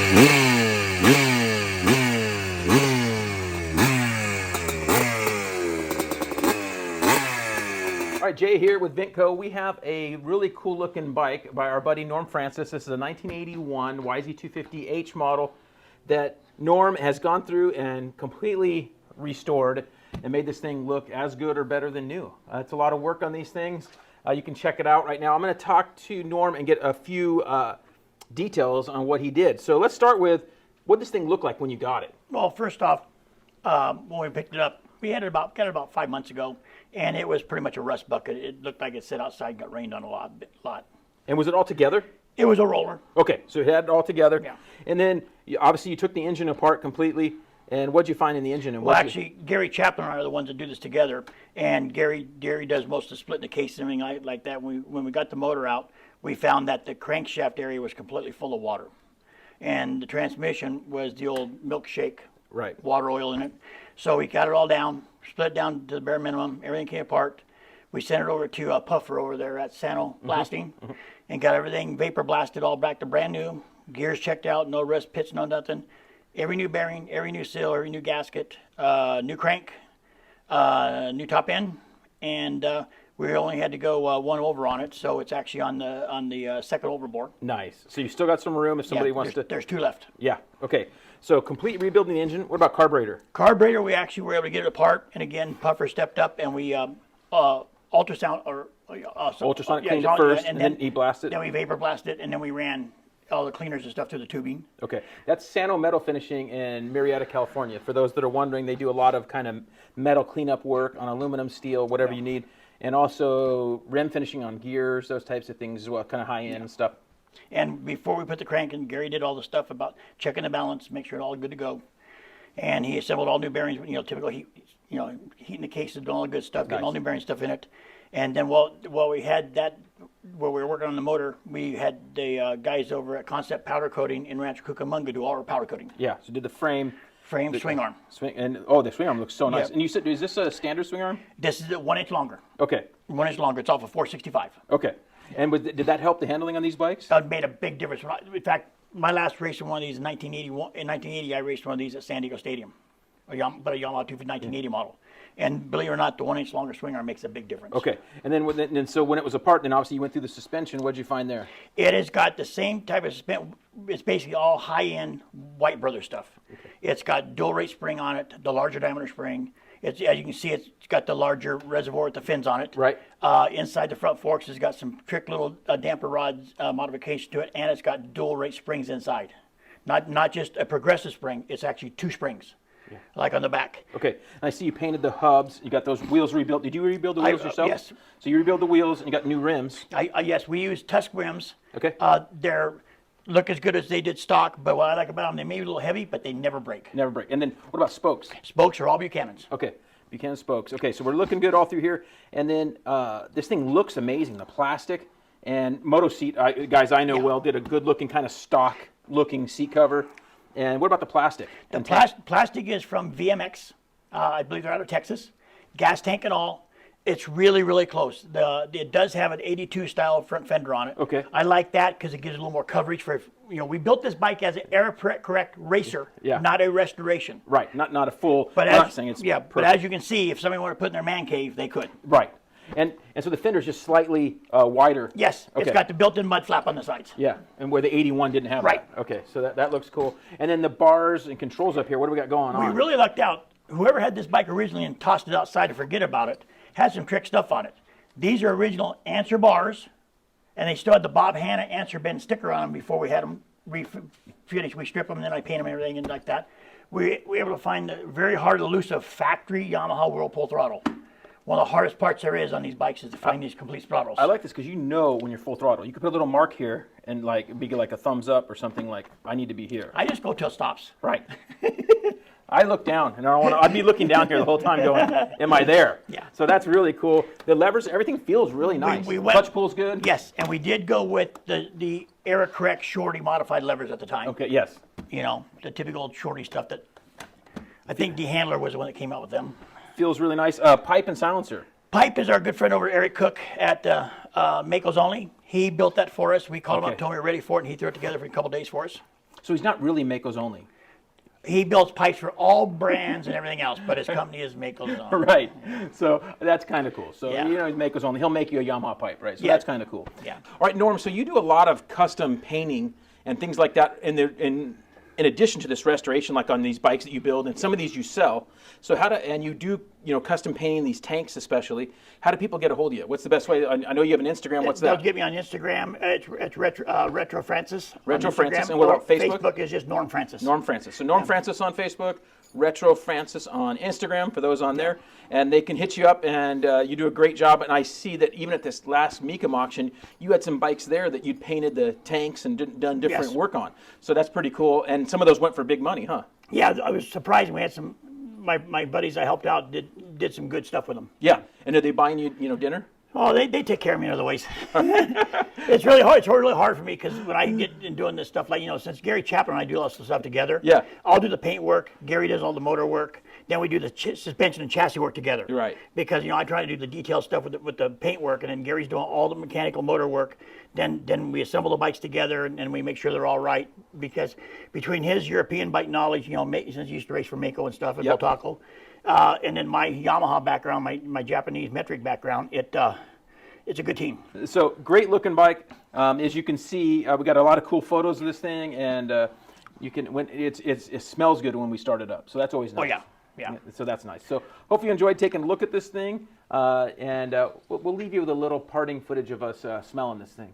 All right, Jay here with Vintco. We have a really cool looking bike by our buddy Norm Francis. This is a 1981 YZ250H model that Norm has gone through and completely restored and made this thing look as good or better than new. It's a lot of work on these things. You can check it out right now. I'm going to talk to Norm and get a few details on what he did. So let's start with what this thing looked like when you got it. Well, first off, when we picked it up, we had got it about 5 months ago, and it was pretty much a rust bucket. It looked like it sat outside and got rained on a lot. And was it all together? It was a roller. Okay, so it had it all together. Yeah. And then obviously you took the engine apart completely. And what'd you find in the engine? And Well, actually, Gary Chaplin and I are the ones that do this together, and Gary does most of the splitting the case and everything like that. When we got the motor out, we found that the crankshaft area was completely full of water, and the transmission was the old milkshake, right, water oil in it. So we got it all down, split it down to the bare minimum. Everything came apart. We sent it over to a puffer over there at Sano Blasting, and got everything vapor blasted all back to brand new. Gears checked out, no rust pits, no nothing. Every new bearing, every new seal, every new gasket, new crank, new top end, and we only had to go one over on it, so it's actually on the second overbore. Nice. So you still got some room if somebody wants to. There's 2 left. Yeah. Okay. So complete rebuilding the engine. What about carburetor? Carburetor, we actually were able to get it apart, and again, puffer stepped up, and we ultrasonic cleaned it first, and then he blasted. Then we vapor blasted, and then we ran all the cleaners and stuff through the tubing. Okay, that's Sano Metal Finishing in Murrieta, California. For those that are wondering, they do a lot of kind of metal cleanup work on aluminum, steel, whatever you need, and also rim finishing on gears, those types of things as well, kind of high-end stuff. And before we put the crank in, Gary did all the stuff about checking the balance, make sure it's all good to go, and he assembled all new bearings. Typical heat, heating the cases, doing all the good stuff, getting all new bearing stuff in it. And then while we had that, while we were working on the motor, we had the guys over at Concept Powder Coating in Rancho Cucamonga do all our powder coating. Yeah, so did the frame, swing arm. The swing arm looks so nice. Yeah. And you said, is this a standard swing arm? This is 1 inch longer. Okay. 1 inch longer. It's off of 465. Okay. And did that help the handling on these bikes? It made a big difference. In fact, my last race in one of these in 1981. In 1980, I raced one of these at San Diego Stadium, but a Yamaha 1980 model. And believe it or not, the 1 inch longer swing arm makes a big difference. Okay. And then so when it was apart, then obviously you went through the suspension. What did you find there? It has got the same type of suspension. It's basically all high-end White Brother stuff. Okay. It's got dual rate spring on it, the larger diameter spring. As you can see, it's got the larger reservoir with the fins on it. Right. Inside the front forks, it's got some trick little damper rods modification to it, and it's got dual rate springs inside. Not just a progressive spring, it's actually 2 springs. Yeah. Like on the back. Okay, and I see you painted the hubs. You got those wheels rebuilt. Did you rebuild the wheels yourself? Yes. So you rebuild the wheels and you got new rims. Yes, we use Tusk rims. Okay. They're look as good as they did stock, but what I like about them, they may be a little heavy, but they never break. Never break. And then what about spokes? Spokes are all Buchanan's. Okay, Buchanan spokes. Okay, so we're looking good all through here. And then this thing looks amazing. The plastic and Moto Seat, guys I know well, did a good looking kind of stock looking seat cover. And what about the plastic? The plastic is from VMX. I believe they're out of Texas. Gas tank and all. It's really, really close. It does have an 82 style front fender on it. Okay. I like that because it gives a little more coverage for, we built this bike as an error correct racer, not a restoration. Right, not a full, but I'm not saying it's perfect. But as you can see, if somebody wanted to put in their man cave, they could. Right. And so the fender's just slightly wider. Yes, okay. It's got the built-in mud flap on the sides. Yeah, and where the 81 didn't have that. Okay, so that looks cool. And then the bars and controls up here, what do we got going on? We really lucked out. Whoever had this bike originally and tossed it outside to forget about it, had some trick stuff on it. These are original Answer bars, and they still had the Bob Hanna Answer bend sticker on them before we had them finished. We strip them, and then I paint them and everything and like that. We were able to find the very hard elusive factory Yamaha Whirlpool throttle. One of the hardest parts there is on these bikes is to find these complete throttles. I like this because when you're full throttle. You could put a little mark here and be like a thumbs up or something like, I need to be here. I just go till it stops. Right. I look down and I'd be looking down here the whole time going, am I there? Yeah. So that's really cool. The levers, everything feels really nice. Clutch pull's good. Yes, and we did go with the error correct shorty modified levers at the time. Okay, yes. The typical shorty stuff that, I think DeHandler was the one that came out with them. Feels really nice. Pipe and silencer. Pipe is our good friend over Eric Cook at Mako's Only. He built that for us. We called him up, told him we were ready for it, and he threw it together for a couple days for us. So he's not really Mako's only. He builds pipes for all brands and everything else, but his company is Mako's own. Right. So that's kind of cool. So, Yeah. you know, he's Mako's only. He'll make you a Yamaha pipe, right? So Yeah. that's kind of cool. Yeah. All right, Norm, so you do a lot of custom painting and things like that in addition to this restoration, like on these bikes that you build, and some of these you sell. So and you do, you know, custom painting these tanks especially. How do people get a hold of you? What's the best way? I know you have an Instagram. What's They'll that? get me on Instagram. It's Retro Francis. on Retro Francis. Instagram, And what or about Facebook? Facebook is just Norm Francis. Norm Francis. So Norm Francis on Facebook, Retro Francis on Instagram for those on there, and they can hit you up, and you do a great job. And I see that even at this last Mecum auction, you had some bikes there that you'd painted the tanks and done different Yes. work on. So that's pretty cool. And some of those went for big money, huh? Yeah, I was surprised. We had some. My buddies I helped out did some good stuff with them. Yeah. And are they buying you, dinner? Oh, they take care of me in other ways. It's really hard. It's really hard for me because when I get in doing this stuff, like, since Gary Chapman and I do all this stuff together. Yeah. I'll do the paint work. Gary does all the motor work. Then we do the suspension and chassis work together. Right. Because I try to do the detailed stuff with the paint work, and then Gary's doing all the mechanical motor work. Then we assemble the bikes together, and we make sure they're all right. Because between his European bike knowledge, since he used to race for Mako and stuff at Yep. Botaco, and then my Yamaha background, my Japanese metric background, it's a good team. So great looking bike. As you can see, we got a lot of cool photos of this thing, and it smells good when we start it up. So that's always nice. Oh yeah. Yeah. So that's nice. So hope you enjoyed taking a look at this thing, and we'll leave you with a little parting footage of us smelling this thing.